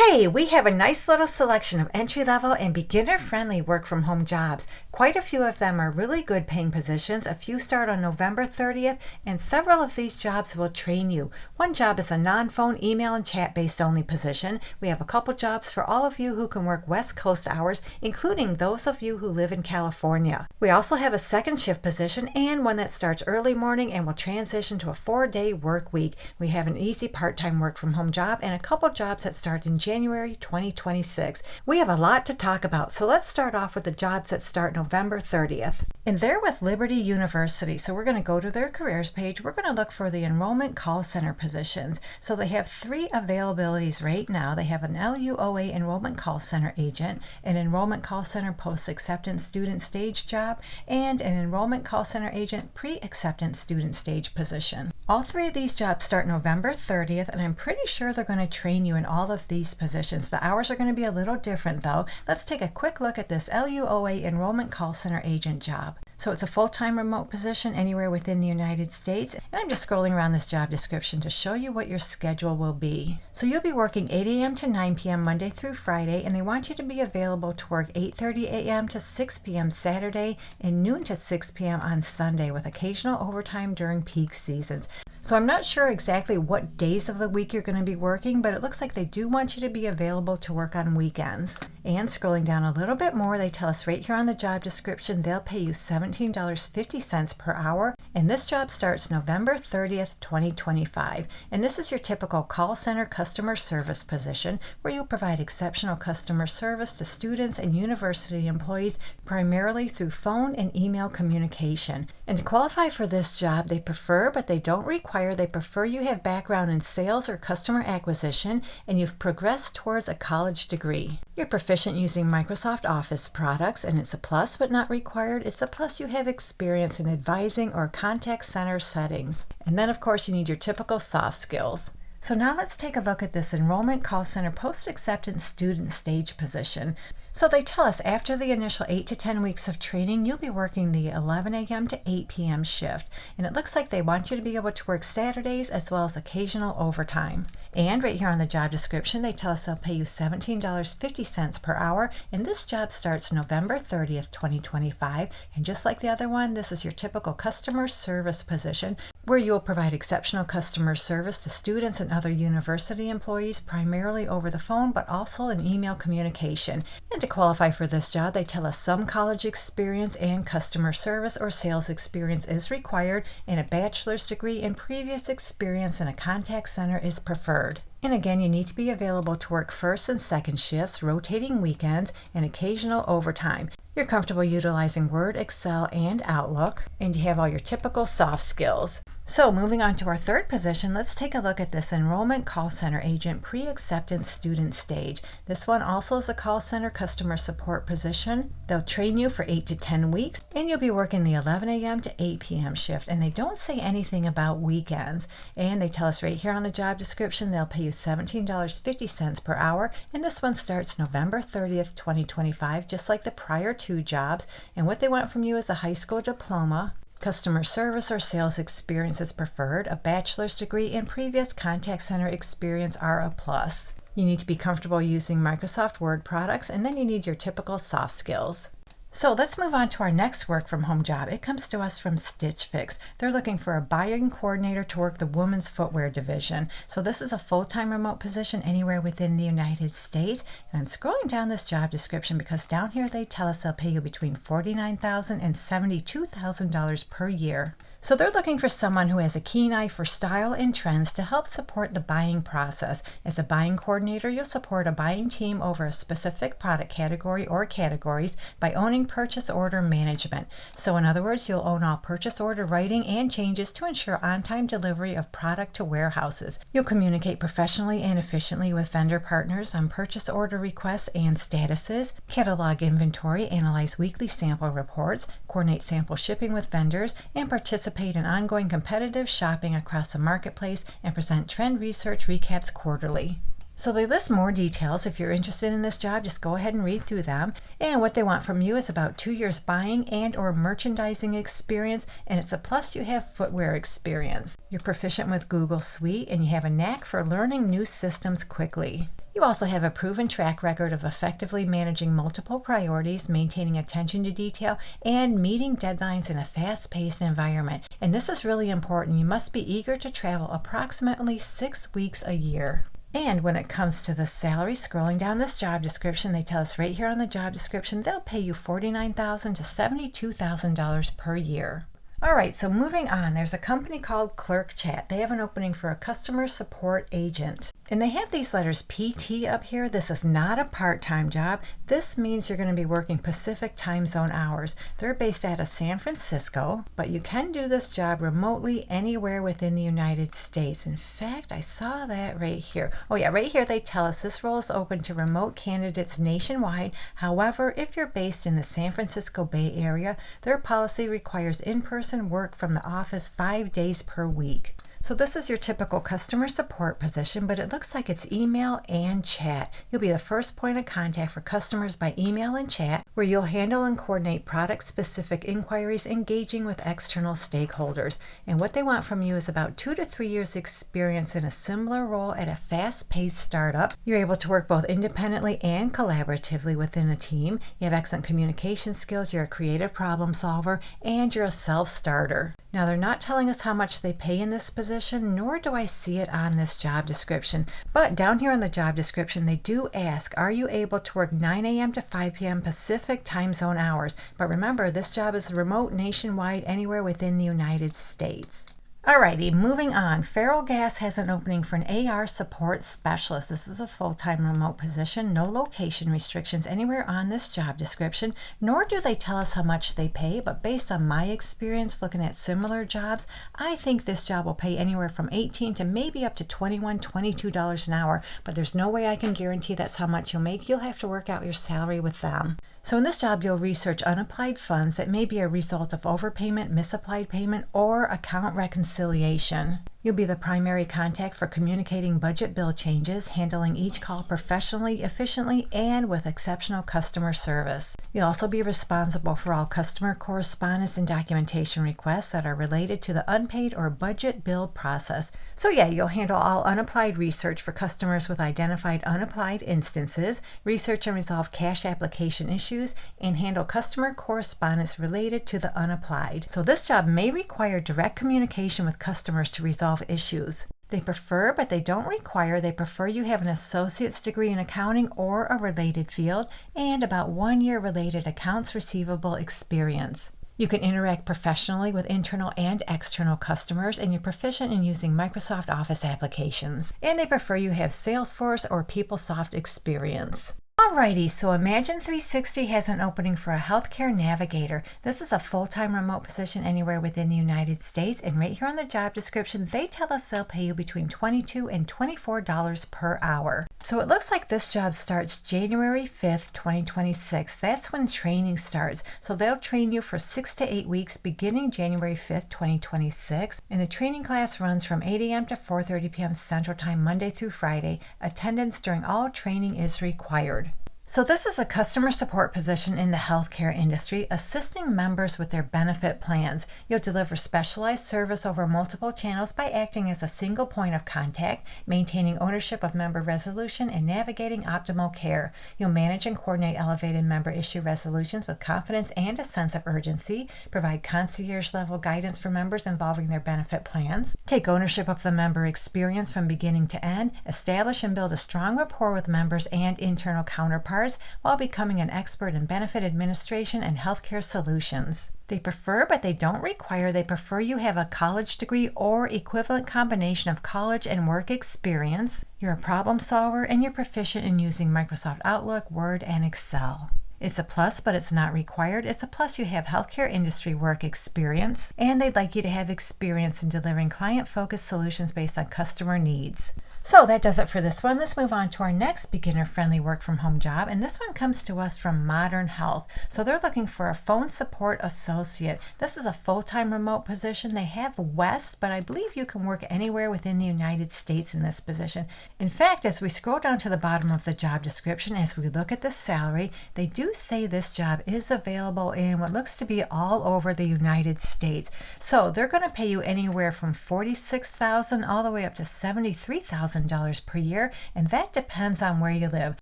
Okay, we have a nice little selection of entry-level and beginner-friendly work-from-home jobs. Quite a few of them are really good paying positions. A few start on November 30th, and several of these jobs will train you. One job is a non-phone, email, and chat-based only position. We have a couple jobs for all of you who can work West Coast hours, including those of you who live in California. We also have a second shift position and one that starts early morning and will transition to a 4-day work week. We have an easy part-time work-from-home job and a couple jobs that start in January 2026. We have a lot to talk about, so let's start off with the jobs that start November 30th. And they're with Liberty University, so we're going to go to their careers page. We're going to look for the enrollment call center positions. So they have 3 availabilities right now. They have an LUOA enrollment call center agent, an enrollment call center post-acceptance student stage job, and an enrollment call center agent pre-acceptance student stage position. All 3 of these jobs start November 30th, and I'm pretty sure they're going to train you in all of these positions. The hours are going to be a little different though. Let's take a quick look at this LUOA enrollment call center agent job. So it's a full-time remote position anywhere within the United States. And I'm just scrolling around this job description to show you what your schedule will be. So you'll be working 8 a.m. to 9 p.m. Monday through Friday, and they want you to be available to work 8:30 a.m. to 6 p.m. Saturday and noon to 6 p.m. on Sunday with occasional overtime during peak seasons. So I'm not sure exactly what days of the week you're going to be working, but it looks like they do want you to be available to work on weekends. And scrolling down a little bit more, they tell us right here on the job description they'll pay you $17.50 per hour, and this job starts November 30th, 2025. And this is your typical call center customer service position where you'll provide exceptional customer service to students and university employees primarily through phone and email communication. And to qualify for this job, they prefer, but they don't require, they prefer you have background in sales or customer acquisition and you've progressed towards a college degree. You're proficient using Microsoft Office products, and it's a plus but not required. It's a plus you have experience in advising or contact center settings. And then of course you need your typical soft skills. So now let's take a look at this enrollment call center post-acceptance student stage position. So they tell us after the initial 8 to 10 weeks of training, you'll be working the 11 a.m. to 8 p.m. shift. And it looks like they want you to be able to work Saturdays as well as occasional overtime. And right here on the job description, they tell us they'll pay you $17.50 per hour. And this job starts November 30th, 2025. And just like the other one, this is your typical customer service position where you will provide exceptional customer service to students and other university employees, primarily over the phone, but also in email communication. And to qualify for this job, they tell us some college experience and customer service or sales experience is required, and a bachelor's degree and previous experience in a contact center is preferred. And again, you need to be available to work first and second shifts, rotating weekends, and occasional overtime. You're comfortable utilizing Word, Excel, and Outlook, and you have all your typical soft skills. So moving on to our third position, let's take a look at this enrollment call center agent pre-acceptance student stage. This one also is a call center customer support position. They'll train you for 8 to 10 weeks, and you'll be working the 11 a.m. to 8 p.m. shift, and they don't say anything about weekends. And they tell us right here on the job description they'll pay you $17.50 per hour, and this one starts November 30th, 2025, just like the prior 2 jobs. And what they want from you is a high school diploma. Customer service or sales experience is preferred. A bachelor's degree and previous contact center experience are a plus. You need to be comfortable using Microsoft Word products, and then you need your typical soft skills. So let's move on to our next work from home job. It comes to us from Stitch Fix. They're looking for a buying coordinator to work the women's footwear division. So this is a full-time remote position anywhere within the United States. And I'm scrolling down this job description because down here they tell us they'll pay you between $49,000 and $72,000 per year. So they're looking for someone who has a keen eye for style and trends to help support the buying process. As a buying coordinator, you'll support a buying team over a specific product category or categories by owning purchase order management. So in other words, you'll own all purchase order writing and changes to ensure on-time delivery of product to warehouses. You'll communicate professionally and efficiently with vendor partners on purchase order requests and statuses, catalog inventory, analyze weekly sample reports, coordinate sample shipping with vendors, and participate in ongoing competitive shopping across the marketplace and present trend research recaps quarterly. So they list more details. If you're interested in this job, just go ahead and read through them. And what they want from you is about 2 years buying and or merchandising experience, and it's a plus you have footwear experience. You're proficient with Google Suite, and you have a knack for learning new systems quickly. You also have a proven track record of effectively managing multiple priorities, maintaining attention to detail, and meeting deadlines in a fast-paced environment. And this is really important. You must be eager to travel approximately 6 weeks a year. And when it comes to the salary, scrolling down this job description, they tell us right here on the job description, they'll pay you $49,000 to $72,000 per year. All right, so moving on, there's a company called ClerkChat. They have an opening for a customer support agent. And they have these letters PT up here. This is not a part-time job. This means you're going to be working Pacific time zone hours. They're based out of San Francisco, but you can do this job remotely anywhere within the United States. In fact, I saw that right here. Oh yeah, right here they tell us this role is open to remote candidates nationwide. However, if you're based in the San Francisco Bay Area, their policy requires in-person work from the office 5 days per week. So this is your typical customer support position, but it looks like it's email and chat. You'll be the first point of contact for customers by email and chat, where you'll handle and coordinate product-specific inquiries, engaging with external stakeholders. And what they want from you is about 2 to 3 years experience in a similar role at a fast-paced startup. You're able to work both independently and collaboratively within a team. You have excellent communication skills, you're a creative problem solver, and you're a self-starter. Now, they're not telling us how much they pay in this position, nor do I see it on this job description. But down here in the job description, they do ask, are you able to work 9 a.m. to 5 p.m. Pacific time zone hours? But remember, this job is remote nationwide, anywhere within the United States. Alrighty, moving on. Ferrellgas has an opening for an AR support specialist. This is a full-time remote position, no location restrictions anywhere on this job description, nor do they tell us how much they pay, but based on my experience looking at similar jobs, I think this job will pay anywhere from $18 to maybe up to $21, $22 an hour, but there's no way I can guarantee that's how much you'll make. You'll have to work out your salary with them. So in this job, you'll research unapplied funds that may be a result of overpayment, misapplied payment, or account reconciliation. You'll be the primary contact for communicating budget bill changes, handling each call professionally, efficiently, and with exceptional customer service. You'll also be responsible for all customer correspondence and documentation requests that are related to the unpaid or budget bill process. So yeah, you'll handle all unapplied research for customers with identified unapplied instances, research and resolve cash application issues, and handle customer correspondence related to the unapplied. So this job may require direct communication with customers to resolve issues. They prefer, but they don't require, they prefer you have an associate's degree in accounting or a related field and about 1 year related accounts receivable experience. You can interact professionally with internal and external customers, and you're proficient in using Microsoft Office applications. And they prefer you have Salesforce or PeopleSoft experience. Alrighty, so Imagine 360 has an opening for a healthcare navigator. This is a full-time remote position anywhere within the United States, and right here on the job description, they tell us they'll pay you between $22 and $24 per hour. So it looks like this job starts January 5th, 2026. That's when training starts. So they'll train you for 6 to 8 weeks beginning January 5th, 2026. And the training class runs from 8 a.m. to 4:30 p.m. Central Time, Monday through Friday. Attendance during all training is required. So this is a customer support position in the healthcare industry, assisting members with their benefit plans. You'll deliver specialized service over multiple channels by acting as a single point of contact, maintaining ownership of member resolution, and navigating optimal care. You'll manage and coordinate elevated member issue resolutions with confidence and a sense of urgency, provide concierge-level guidance for members involving their benefit plans, take ownership of the member experience from beginning to end, establish and build a strong rapport with members and internal counterparts, while becoming an expert in benefit administration and healthcare solutions. They prefer, but they don't require, they prefer you have a college degree or equivalent combination of college and work experience. You're a problem solver and you're proficient in using Microsoft Outlook, Word, and Excel. It's a plus, but it's not required. It's a plus you have healthcare industry work experience, and they'd like you to have experience in delivering client-focused solutions based on customer needs. So that does it for this one. Let's move on to our next beginner-friendly work-from-home job, and this one comes to us from Modern Health. So they're looking for a phone support associate. This is a full-time remote position. They have West, but I believe you can work anywhere within the United States in this position. In fact, as we scroll down to the bottom of the job description, as we look at the salary, they do say this job is available in what looks to be all over the United States. So they're going to pay you anywhere from $46,000 all the way up to $73,000 $40,000 per year, and that depends on where you live.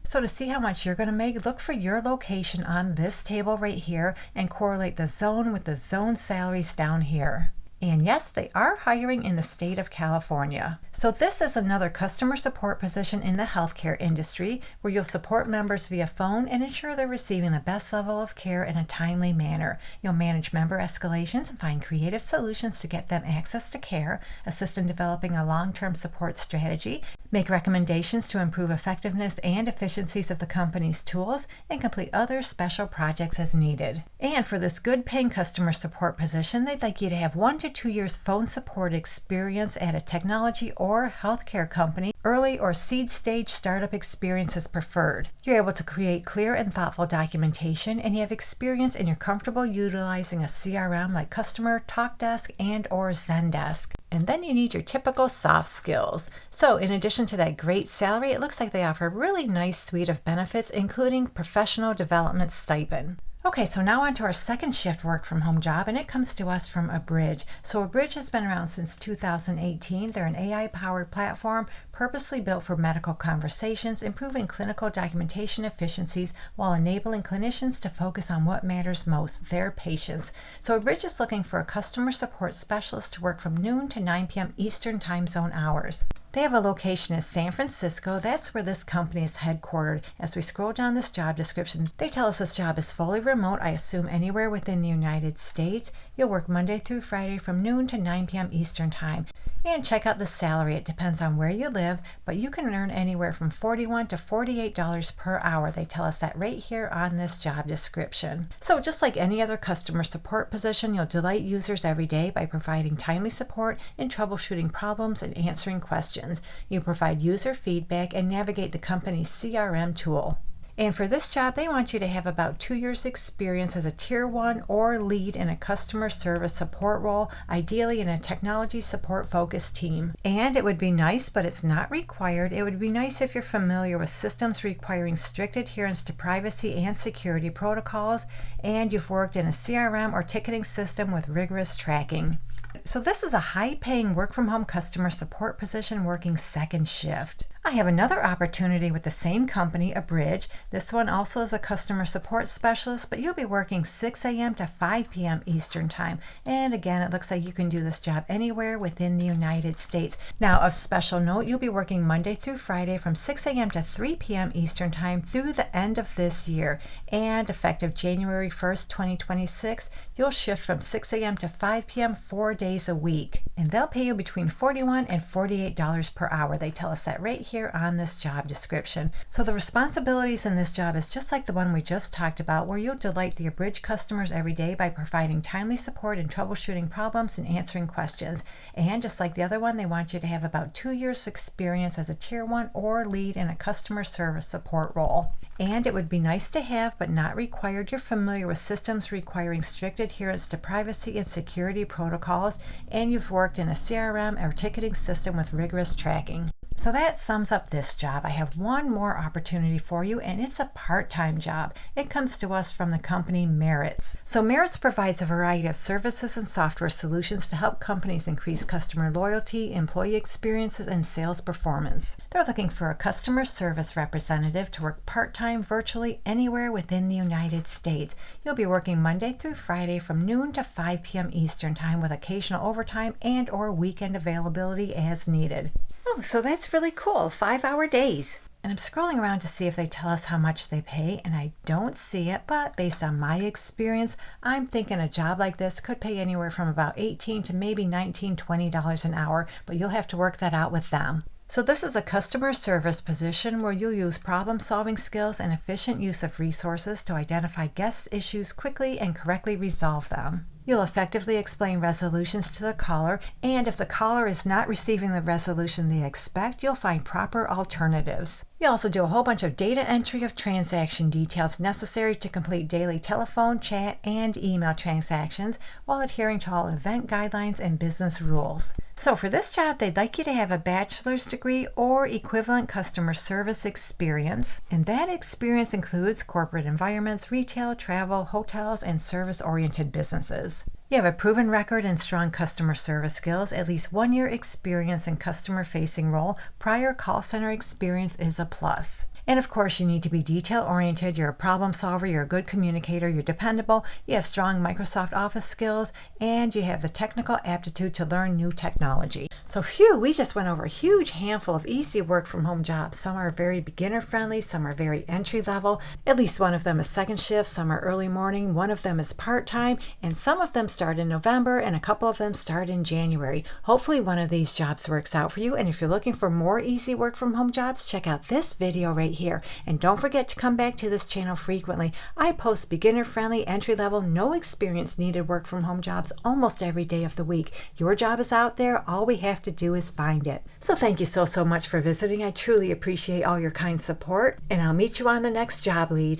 So to see how much you're going to make, look for your location on this table right here and correlate the zone with the zone salaries down here. And yes, they are hiring in the state of California. So this is another customer support position in the healthcare industry where you'll support members via phone and ensure they're receiving the best level of care in a timely manner. You'll manage member escalations and find creative solutions to get them access to care, assist in developing a long-term support strategy, make recommendations to improve effectiveness and efficiencies of the company's tools, and complete other special projects as needed. And for this good paying customer support position, they'd like you to have 1 to 2 years phone support experience at a technology or healthcare company. Early or seed stage startup experience is preferred. You're able to create clear and thoughtful documentation, and you have experience and you're comfortable utilizing a CRM like Customer, TalkDesk, and or Zendesk. And then you need your typical soft skills. So in addition to that great salary, it looks like they offer a really nice suite of benefits, including professional development stipend. Okay, so now on to our second shift work from home job, and it comes to us from Abridge. So Abridge has been around since 2018. They're an AI-powered platform purposely built for medical conversations, improving clinical documentation efficiencies while enabling clinicians to focus on what matters most, their patients. So Abridge is looking for a customer support specialist to work from noon to 9 p.m. Eastern Time Zone hours. They have a location in San Francisco. That's where this company is headquartered. As we scroll down this job description, they tell us this job is fully remote, I assume anywhere within the United States. You'll work Monday through Friday from noon to 9 p.m. Eastern Time. And check out the salary. It depends on where you live, but you can earn anywhere from $41 to $48 per hour. They tell us that right here on this job description. So just like any other customer support position, you'll delight users every day by providing timely support in troubleshooting problems and answering questions. You provide user feedback and navigate the company's CRM tool. And for this job, they want you to have about 2 years experience as a tier 1 or lead in a customer service support role, ideally in a technology support focused team. And it would be nice, but it's not required. It would be nice if you're familiar with systems requiring strict adherence to privacy and security protocols, and you've worked in a CRM or ticketing system with rigorous tracking. So this is a high-paying work-from-home customer support position working second shift. I have another opportunity with the same company, Abridge. This one also is a customer support specialist, but you'll be working 6 a.m. to 5 p.m. Eastern Time. And again, it looks like you can do this job anywhere within the United States. Now, of special note, you'll be working Monday through Friday from 6 a.m. to 3 p.m. Eastern Time through the end of this year. And effective January 1st, 2026, you'll shift from 6 a.m. to 5 p.m. 4 days a week. And they'll pay you between $41 and $48 per hour. They tell us that right here on this job description. So the responsibilities in this job is just like the one we just talked about, where you'll delight the Abridge customers every day by providing timely support in troubleshooting problems and answering questions. And just like the other one, they want you to have about 2 years experience as a tier 1 or lead in a customer service support role. And it would be nice to have, but not required, you're familiar with systems requiring strict adherence to privacy and security protocols, and you've worked in a CRM or ticketing system with rigorous tracking. So that sums up this job. I have one more opportunity for you, and it's a part-time job. It comes to us from the company Merits. So Merits provides a variety of services and software solutions to help companies increase customer loyalty, employee experiences, and sales performance. They're looking for a customer service representative to work part-time virtually anywhere within the United States. You'll be working Monday through Friday from noon to 5 p.m. Eastern Time with occasional overtime and or weekend availability as needed. Oh, so that's really cool. 5-hour days. And I'm scrolling around to see if they tell us how much they pay, and I don't see it, but based on my experience, I'm thinking a job like this could pay anywhere from about $18 to maybe $19, $20 an hour, but you'll have to work that out with them. So this is a customer service position where you'll use problem-solving skills and efficient use of resources to identify guest issues quickly and correctly resolve them. You'll effectively explain resolutions to the caller, and if the caller is not receiving the resolution they expect, you'll find proper alternatives. You'll also do a whole bunch of data entry of transaction details necessary to complete daily telephone, chat, and email transactions while adhering to all event guidelines and business rules. So for this job, they'd like you to have a bachelor's degree or equivalent customer service experience, and that experience includes corporate environments, retail, travel, hotels, and service-oriented businesses. skills. You have a proven record and strong customer service skills, at least 1 year experience in customer-facing role. Prior call center experience is a plus. And of course, you need to be detail-oriented, you're a problem solver, you're a good communicator, you're dependable, you have strong Microsoft Office skills, and you have the technical aptitude to learn new technology. So phew, we just went over a huge handful of easy work from home jobs. Some are very beginner friendly, some are very entry level. At least one of them is second shift, some are early morning, one of them is part-time, and some of them start in November and a couple of them start in January. Hopefully one of these jobs works out for you, and if you're looking for more easy work from home jobs, check out this video right here. And don't forget to come back to this channel frequently. I post beginner friendly, entry level, no experience needed work from home jobs almost every day of the week. Your job is out there, all we have to do is find it. So thank you so much for visiting. I truly appreciate all your kind support, and I'll meet you on the next job lead.